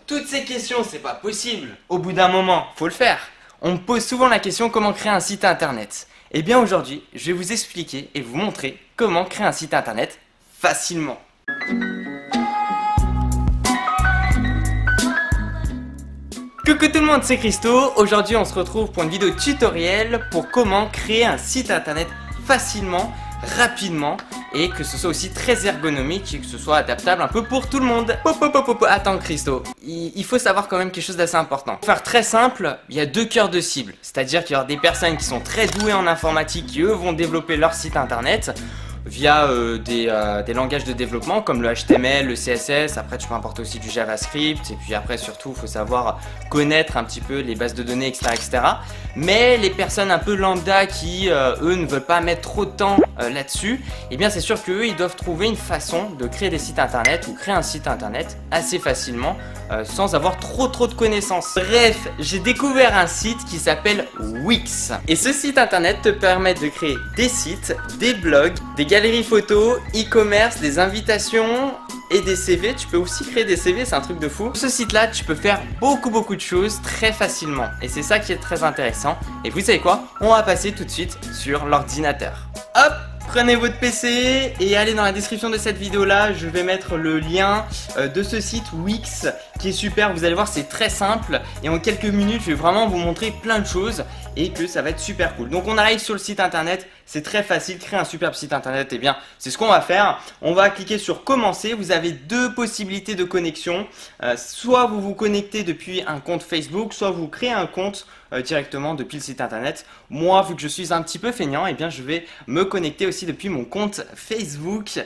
toutes ces questions, c'est pas possible. Au bout d'un moment, faut le faire. On me pose souvent la question comment créer un site internet. Eh bien aujourd'hui, je vais vous expliquer et vous montrer comment créer un site internet facilement. Coucou tout le monde, c'est Christo. Aujourd'hui on se retrouve pour une vidéo tutoriel pour comment créer un site internet facilement, rapidement et que ce soit aussi très ergonomique et que ce soit adaptable un peu pour tout le monde. Attends Christo, il faut savoir quand même quelque chose d'assez important. Pour faire très simple, il y a deux cœurs de cible. C'est-à-dire qu'il y aura des personnes qui sont très douées en informatique qui eux vont développer leur site internet via des langages de développement comme le HTML, le CSS, après tu peux importer aussi du JavaScript et puis après surtout il faut savoir connaître un petit peu les bases de données etc. Mais les personnes un peu lambda qui eux ne veulent pas mettre trop de temps là-dessus, et bien c'est sûr qu'eux ils doivent trouver une façon de créer des sites internet ou créer un site internet assez facilement sans avoir trop de connaissances. Bref, j'ai découvert un site qui s'appelle Wix et ce site internet te permet de créer des sites, des blogs, des galeries photos, e-commerce, des invitations et des CV. Tu peux aussi créer des CV, c'est un truc de fou. Sur ce site là tu peux faire beaucoup de choses très facilement et c'est ça qui est très intéressant. Et vous savez quoi, on va passer tout de suite sur l'ordinateur. Hop, prenez votre PC et allez dans la description de cette vidéo là, je vais mettre le lien de ce site Wix qui est super. Vous allez voir, c'est très simple et en quelques minutes je vais vraiment vous montrer plein de choses et que ça va être super cool. Donc on arrive sur le site internet, c'est très facile, créer un superbe site internet, et bien c'est ce qu'on va faire. On va cliquer sur commencer, vous avez deux possibilités de connexion, soit vous vous connectez depuis un compte Facebook, soit vous créez un compte directement depuis le site internet. Moi vu que je suis un petit peu feignant, et bien je vais me connecter aussi depuis mon compte Facebook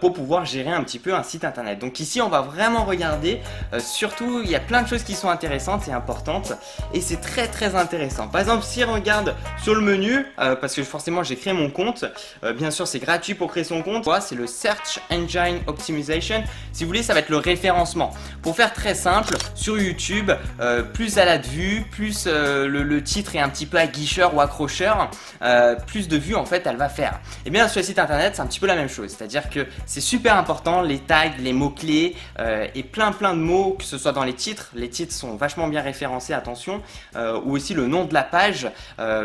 pour pouvoir gérer un petit peu un site internet. Donc ici on va vraiment regarder, surtout il y a plein de choses qui sont intéressantes et importantes et c'est très intéressant. Par exemple si on regarde sur le menu, parce que forcément j'ai créé mon compte, bien sûr c'est gratuit pour créer son compte, c'est le Search Engine Optimization. Si vous voulez ça va être le référencement. Pour faire très simple, sur YouTube, plus elle a de vues, plus le titre est un petit peu aguicheur ou accrocheur, plus de vues en fait elle va faire. Et bien sur le site internet c'est un petit peu la même chose, c'est-à-dire que c'est super important les tags, les mots-clés et plein de mots, que ce soit dans les titres sont vachement bien référencés, attention, ou aussi le nom de la page.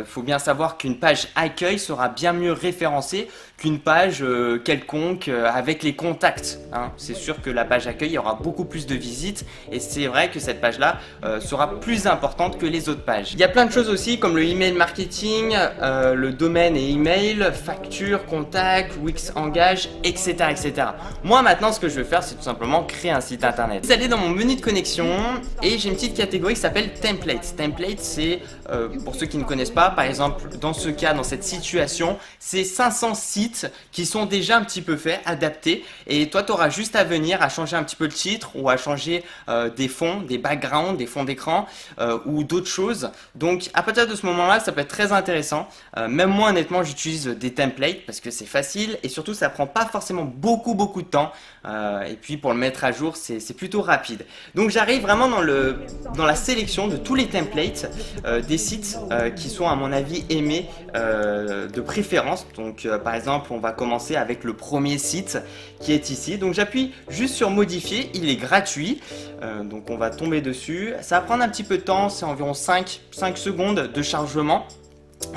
Faut bien savoir qu'une page accueil sera bien mieux référencée qu'une page quelconque avec les contacts, hein. C'est sûr que la page accueil il y aura beaucoup plus de visites et c'est vrai que cette page là sera plus importante que les autres pages. Il y a plein de choses aussi comme le email marketing, le domaine et email, facture, contact, Wix engage, etc. Moi maintenant ce que je vais faire c'est tout simplement créer un site internet. Vous allez dans mon menu de connexion et j'ai une petite catégorie qui s'appelle template. Template c'est pour ceux qui ne connaissent pas, par exemple dans ce cas, dans cette situation, c'est 500 sites qui sont déjà un petit peu faits, adaptés, et toi tu auras juste à venir à changer un petit peu le titre ou à changer des fonds, des backgrounds, des fonds d'écran ou d'autres choses. Donc à partir de ce moment là ça peut être très intéressant. Même moi honnêtement j'utilise des templates parce que c'est facile et surtout ça prend pas forcément beaucoup de temps et puis pour le mettre à jour c'est plutôt rapide. Donc j'arrive vraiment dans la sélection de tous les templates des sites qui sont à mon avis aimés de préférence. Donc par exemple on va commencer avec le premier site qui est ici. Donc j'appuie juste sur modifier, il est gratuit, donc on va tomber dessus. Ça va prendre un petit peu de temps, c'est environ 5 secondes de chargement.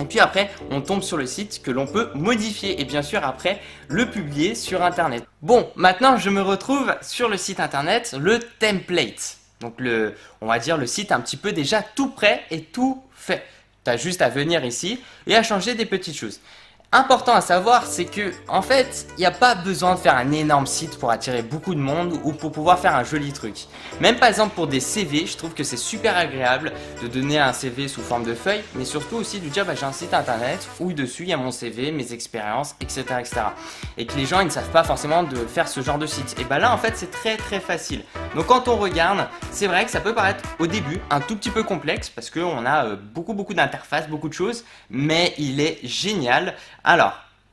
Et puis après on tombe sur le site que l'on peut modifier et bien sûr après le publier sur internet. Bon, maintenant je me retrouve sur le site internet, le template. Donc on va dire le site un petit peu déjà tout prêt et tout fait. Tu as juste à venir ici et à changer des petites choses. Important à savoir, c'est que en fait, il n'y a pas besoin de faire un énorme site pour attirer beaucoup de monde ou pour pouvoir faire un joli truc. Même par exemple pour des CV, je trouve que c'est super agréable de donner un CV sous forme de feuille, mais surtout aussi de dire j'ai un site internet où dessus il y a mon CV, mes expériences, etc. Et que les gens ils ne savent pas forcément de faire ce genre de site. Et là en fait c'est très facile. Donc quand on regarde, c'est vrai que ça peut paraître au début un tout petit peu complexe parce qu'on a beaucoup d'interfaces, beaucoup de choses, mais il est génial. Alors,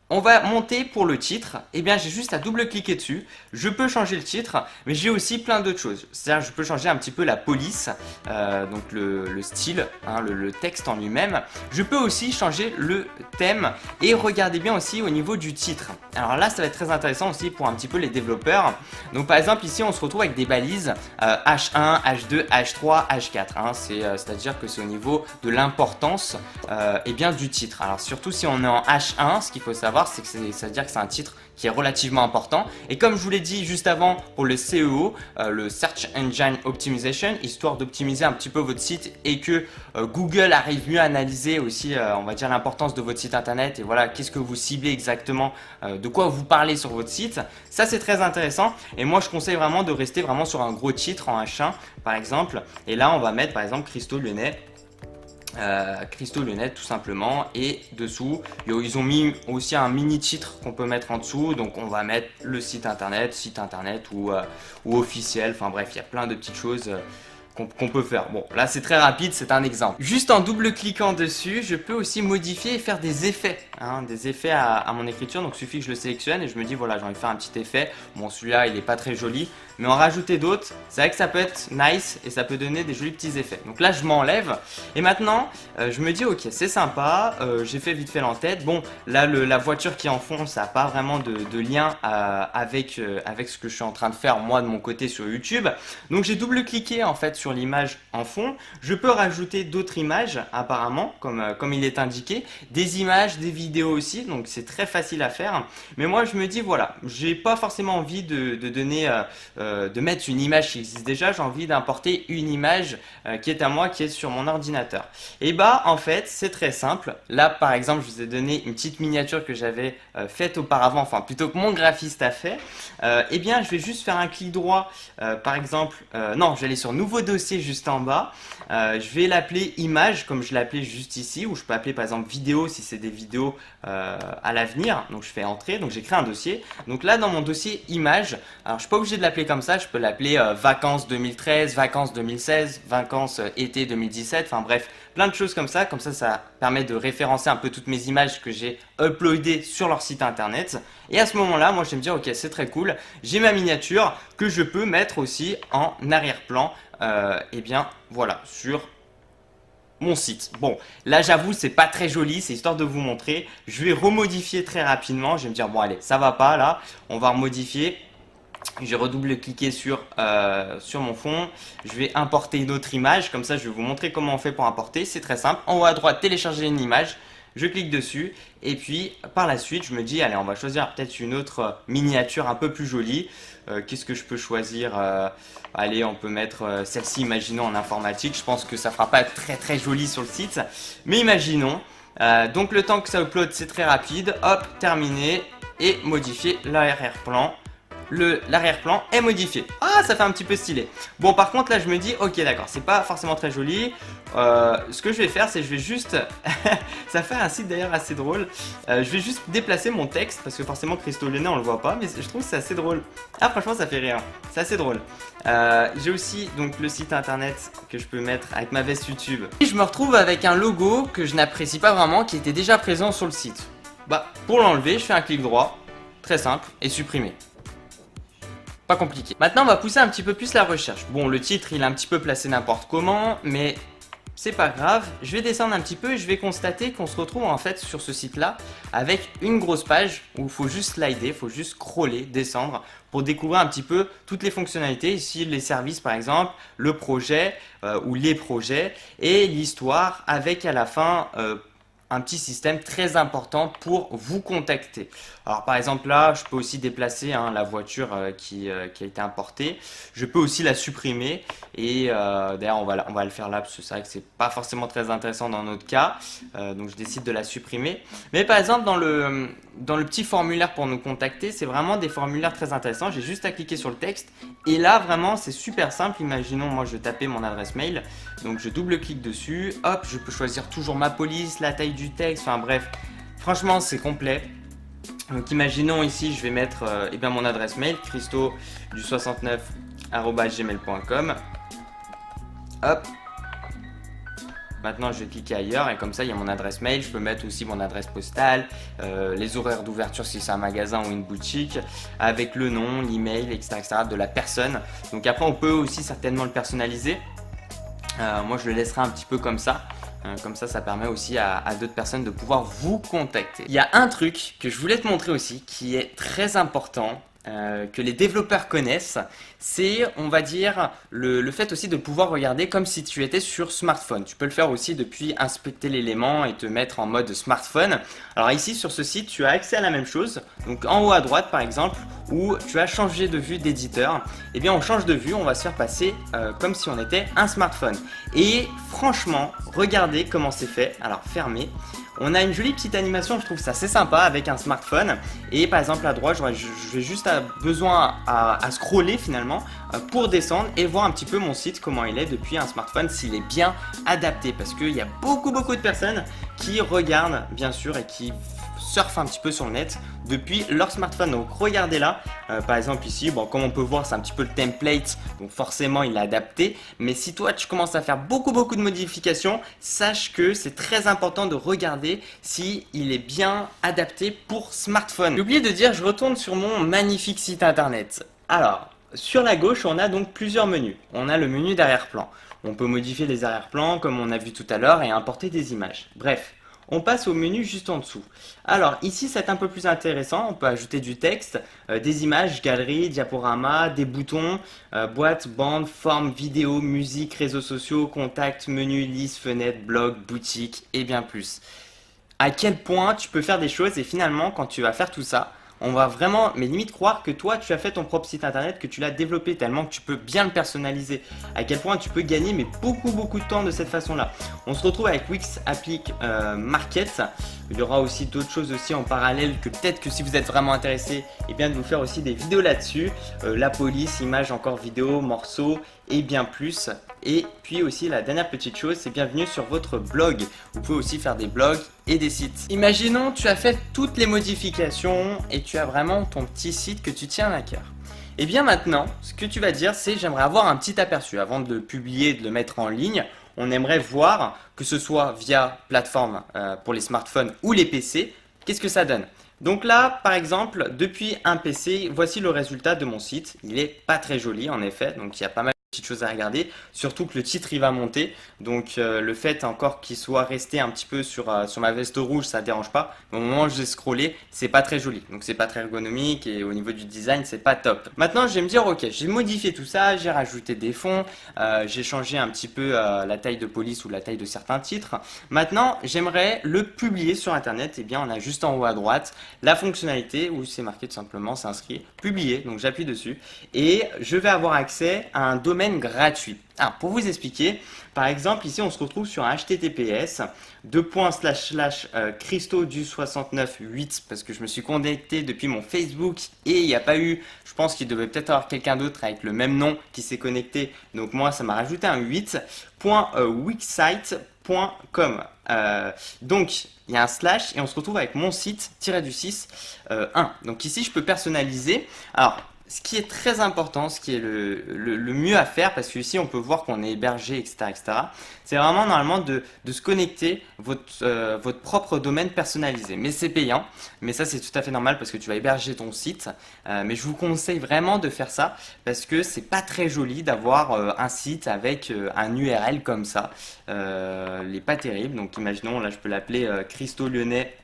On va monter pour le titre, et bien j'ai juste à double-cliquer dessus, je peux changer le titre, mais j'ai aussi plein d'autres choses. C'est-à-dire je peux changer un petit peu la police, donc le style, hein, le texte en lui-même. Je peux aussi changer le thème, et regardez bien aussi au niveau du titre. Alors là ça va être très intéressant aussi pour un petit peu les développeurs. Donc par exemple ici on se retrouve avec des balises H1, H2, H3, H4. Hein, c'est-à-dire que c'est au niveau de l'importance et bien du titre. Alors surtout si on est en H1, ce qu'il faut savoir c'est que ça veut dire que c'est un titre qui est relativement important. Et comme je vous l'ai dit juste avant pour le SEO, le Search Engine Optimization, histoire d'optimiser un petit peu votre site et que Google arrive mieux à analyser aussi, on va dire, l'importance de votre site internet et voilà, qu'est-ce que vous ciblez exactement, de quoi vous parlez sur votre site. Ça, c'est très intéressant. Et moi, je conseille vraiment de rester vraiment sur un gros titre en H1, par exemple. Et là, on va mettre, par exemple, Christo Lyonnais. Christo Lyonnais tout simplement, et dessous ils ont mis aussi un mini titre qu'on peut mettre en dessous, donc on va mettre le site internet ou officiel, enfin bref, il y a plein de petites choses qu'on peut faire. Bon, là c'est très rapide, c'est un exemple. Juste en double cliquant dessus, je peux aussi modifier et faire des effets, hein, des effets à mon écriture. Donc il suffit que je le sélectionne et je me dis voilà, j'ai envie de faire un petit effet. Bon, celui-là il est pas très joli, mais en rajouter d'autres, c'est vrai que ça peut être nice et ça peut donner des jolis petits effets. Donc là je m'enlève et maintenant je me dis ok, c'est sympa, j'ai fait vite fait l'entête. Bon, là la voiture qui est en fond, ça n'a pas vraiment de lien avec ce que je suis en train de faire moi de mon côté sur YouTube. Donc j'ai double cliqué en fait sur l'image en fond. Je peux rajouter d'autres images apparemment, comme il est indiqué, des images, des vidéos aussi, donc c'est très facile à faire. Mais moi je me dis voilà, j'ai pas forcément envie de mettre une image qui existe déjà, j'ai envie d'importer une image qui est à moi, qui est sur mon ordinateur. Et bah en fait c'est très simple. Là par exemple je vous ai donné une petite miniature que j'avais faite auparavant, enfin plutôt que mon graphiste a fait. Et bien je vais juste faire un clic droit, par exemple, non, je vais aller sur nouveau dossier juste en bas. Je vais l'appeler image comme je l'ai appelé juste ici, ou je peux appeler par exemple vidéo si c'est des vidéos à l'avenir. Donc je fais entrer, donc j'ai créé un dossier. Donc là dans mon dossier image, alors je suis pas obligé de l'appeler comme ça, je peux l'appeler vacances 2013, vacances 2016, vacances été 2017, enfin bref, plein de choses comme ça ça permet de référencer un peu toutes mes images que j'ai uploadées sur leur site internet. Et à ce moment là, moi je vais me dire ok, c'est très cool, j'ai ma miniature que je peux mettre aussi en arrière-plan, et bien voilà, sur mon site. Bon, là j'avoue c'est pas très joli, c'est histoire de vous montrer. Je vais remodifier très rapidement, je vais me dire bon allez, ça va pas là, on va remodifier. Je vais redouble-cliquer sur mon fond. Je vais importer une autre image. Comme ça, je vais vous montrer comment on fait pour importer. C'est très simple. En haut à droite, télécharger une image. Je clique dessus. Et puis, par la suite, je me dis, allez, on va choisir peut-être une autre miniature un peu plus jolie. Qu'est-ce que je peux choisir? Allez, on peut mettre celle-ci, imaginons, en informatique. Je pense que ça fera pas très très joli sur le site. Mais imaginons. Donc, le temps que ça upload, c'est très rapide. Hop, terminé. Et modifier l'arrière-plan. L'arrière-plan est modifié. Ah, ça fait un petit peu stylé. Bon, par contre, là, je me dis, ok, d'accord, c'est pas forcément très joli. Ce que je vais faire, c'est je vais juste... ça fait un site d'ailleurs assez drôle. Je vais juste déplacer mon texte, parce que forcément, Christo Lyonnais, on le voit pas, mais je trouve que c'est assez drôle. Ah, franchement, ça fait rire. C'est assez drôle. J'ai aussi donc le site internet que je peux mettre avec ma veste YouTube. Et je me retrouve avec un logo que je n'apprécie pas vraiment, qui était déjà présent sur le site. Bah, pour l'enlever, je fais un clic droit, très simple, et supprimer. Pas compliqué. Maintenant, on va pousser un petit peu plus la recherche. Bon, le titre, il est un petit peu placé n'importe comment, mais c'est pas grave. Je vais descendre un petit peu et je vais constater qu'on se retrouve en fait sur ce site-là avec une grosse page où il faut juste slider, il faut juste scroller, descendre pour découvrir un petit peu toutes les fonctionnalités. Ici, les services par exemple, le projet ou les projets et l'histoire avec à la fin un petit système très important pour vous contacter. Alors par exemple là, je peux aussi déplacer la voiture qui a été importée. Je peux aussi la supprimer et d'ailleurs on va le faire là parce que c'est vrai que c'est pas forcément très intéressant dans notre cas. Donc je décide de la supprimer. Mais par exemple dans le petit formulaire pour nous contacter, c'est vraiment des formulaires très intéressants. J'ai juste à cliquer sur le texte et là vraiment c'est super simple. Imaginons moi je vais taper mon adresse mail. Donc je double-clique dessus. Hop, je peux choisir toujours ma police, la taille du texte, enfin bref. Franchement c'est complet. Donc imaginons ici je vais mettre mon adresse mail christo69@gmail.com. Hop. Maintenant, je vais cliquer ailleurs et comme ça, il y a mon adresse mail. Je peux mettre aussi mon adresse postale, les horaires d'ouverture si c'est un magasin ou une boutique, avec le nom, l'email, etc., de la personne. Donc après, on peut aussi certainement le personnaliser. Moi, je le laisserai un petit peu comme ça. Comme ça permet aussi à d'autres personnes de pouvoir vous contacter. Il y a un truc que je voulais te montrer aussi qui est très important. Que les développeurs connaissent, c'est, on va dire, le fait aussi de pouvoir regarder comme si tu étais sur smartphone. Tu peux le faire aussi depuis inspecter l'élément et te mettre en mode smartphone. Alors ici, sur ce site, tu as accès à la même chose. Donc en haut à droite, par exemple, où tu as changé de vue d'éditeur, eh bien on change de vue, on va se faire passer comme si on était un smartphone. Et franchement, regardez comment c'est fait. Alors fermez. On a une jolie petite animation, je trouve ça assez sympa avec un smartphone. Et par exemple à droite, je vais juste besoin à scroller finalement pour descendre et voir un petit peu mon site, comment il est depuis un smartphone, s'il est bien adapté. Parce qu'il y a beaucoup de personnes qui regardent bien sûr et qui surfent un petit peu sur le net depuis leur smartphone. Donc regardez là, par exemple ici, bon, comme on peut voir c'est un petit peu le template, donc forcément il est adapté. Mais si toi tu commences à faire beaucoup de modifications, sache que c'est très important de regarder si il est bien adapté pour smartphone. J'ai oublié de dire, je retourne sur mon magnifique site internet. Alors, sur la gauche on a donc plusieurs menus. On a le menu d'arrière-plan. On peut modifier les arrière-plans comme on a vu tout à l'heure et importer des images. Bref. On passe au menu juste en dessous. Alors ici c'est un peu plus intéressant, on peut ajouter du texte, des images, galeries, diaporamas, des boutons, boîte, bande, forme, vidéo, musique, réseaux sociaux, contacts, menu, liste, fenêtre, blog, boutique et bien plus. À quel point tu peux faire des choses et finalement quand tu vas faire tout ça, on va vraiment, mais limite croire que toi tu as fait ton propre site internet, que tu l'as développé tellement que tu peux bien le personnaliser. À quel point tu peux gagner mais beaucoup de temps de cette façon là. On se retrouve avec Wix Applique Market. Il y aura aussi d'autres choses aussi en parallèle que peut-être que si vous êtes vraiment intéressé, et bien de vous faire aussi des vidéos là-dessus. La police, images, encore vidéo, morceaux et bien plus. Et puis aussi la dernière petite chose, c'est bienvenue sur votre blog. Vous pouvez aussi faire des blogs et des sites. Imaginons tu as fait toutes les modifications et tu as vraiment ton petit site que tu tiens à cœur. Et bien maintenant, ce que tu vas dire c'est j'aimerais avoir un petit aperçu avant de le publier, de le mettre en ligne. On aimerait voir, que ce soit via plateforme pour les smartphones ou les PC, qu'est-ce que ça donne. Donc là, par exemple, depuis un PC, voici le résultat de mon site. Il est pas très joli en effet, donc il y a pas mal de petites choses à regarder, surtout que le titre il va monter, donc le fait encore qu'il soit resté un petit peu sur ma veste rouge, ça dérange pas, mais au moment où j'ai scrollé, c'est pas très joli, donc c'est pas très ergonomique et au niveau du design c'est pas top. Maintenant je vais me dire ok, j'ai modifié tout ça, j'ai rajouté des fonds, j'ai changé un petit peu la taille de police ou la taille de certains titres. Maintenant j'aimerais le publier sur internet, et bien on a juste en haut à droite la fonctionnalité où c'est marqué tout simplement s'inscrire, publier, donc j'appuie dessus et je vais avoir accès à un domaine gratuit. Alors, pour vous expliquer, par exemple, ici on se retrouve sur un https Christo du 69.8 parce que je me suis connecté depuis mon Facebook et il n'y a pas eu, je pense qu'il devait peut-être avoir quelqu'un d'autre avec le même nom qui s'est connecté, donc moi ça m'a rajouté un 8.wixsite.com. Donc il y a un slash et on se retrouve avec mon site du 6 1. Donc ici je peux personnaliser. Alors ce qui est très important, ce qui est le mieux à faire, parce que ici on peut voir qu'on est hébergé, etc., c'est vraiment normalement de se connecter votre propre domaine personnalisé. Mais c'est payant, mais ça c'est tout à fait normal parce que tu vas héberger ton site. Mais je vous conseille vraiment de faire ça parce que c'est pas très joli d'avoir un site avec un URL comme ça. Il n'est pas terrible, donc imaginons, là je peux l'appeler Christo Lyonnais.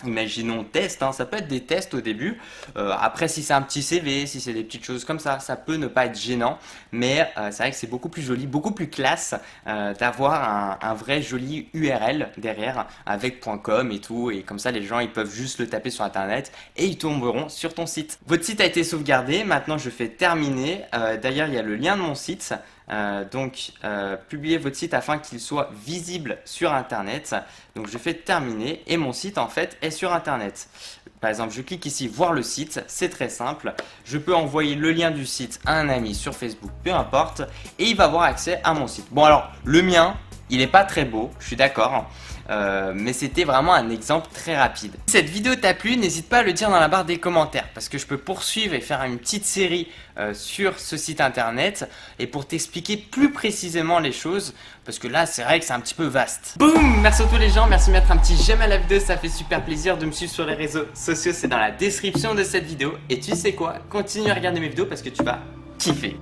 Imaginons test, hein, ça peut être des tests au début, après si c'est un petit CV, si c'est des petites choses comme ça peut ne pas être gênant, mais c'est vrai que c'est beaucoup plus joli, beaucoup plus classe d'avoir un vrai joli URL derrière avec .com et tout, et comme ça les gens ils peuvent juste le taper sur internet et ils tomberont sur ton site. Votre site a été sauvegardé, maintenant je fais terminer, d'ailleurs il y a le lien de mon site. Publiez votre site afin qu'il soit visible sur internet. Donc je fais terminer et mon site en fait est sur internet. Par exemple je clique ici voir le site, c'est très simple. Je peux envoyer le lien du site à un ami sur Facebook, peu importe, et il va avoir accès à mon site. Bon alors le mien, Il est pas très beau, je suis d'accord, mais c'était vraiment un exemple très rapide. Si cette vidéo t'a plu, n'hésite pas à le dire dans la barre des commentaires parce que je peux poursuivre et faire une petite série sur ce site internet et pour t'expliquer plus précisément les choses parce que là c'est vrai que c'est un petit peu vaste. Boum! Merci à tous les gens, merci de mettre un petit j'aime à la vidéo, ça fait super plaisir. De me suivre sur les réseaux sociaux, c'est dans la description de cette vidéo. Et tu sais quoi? Continue à regarder mes vidéos parce que tu vas kiffer.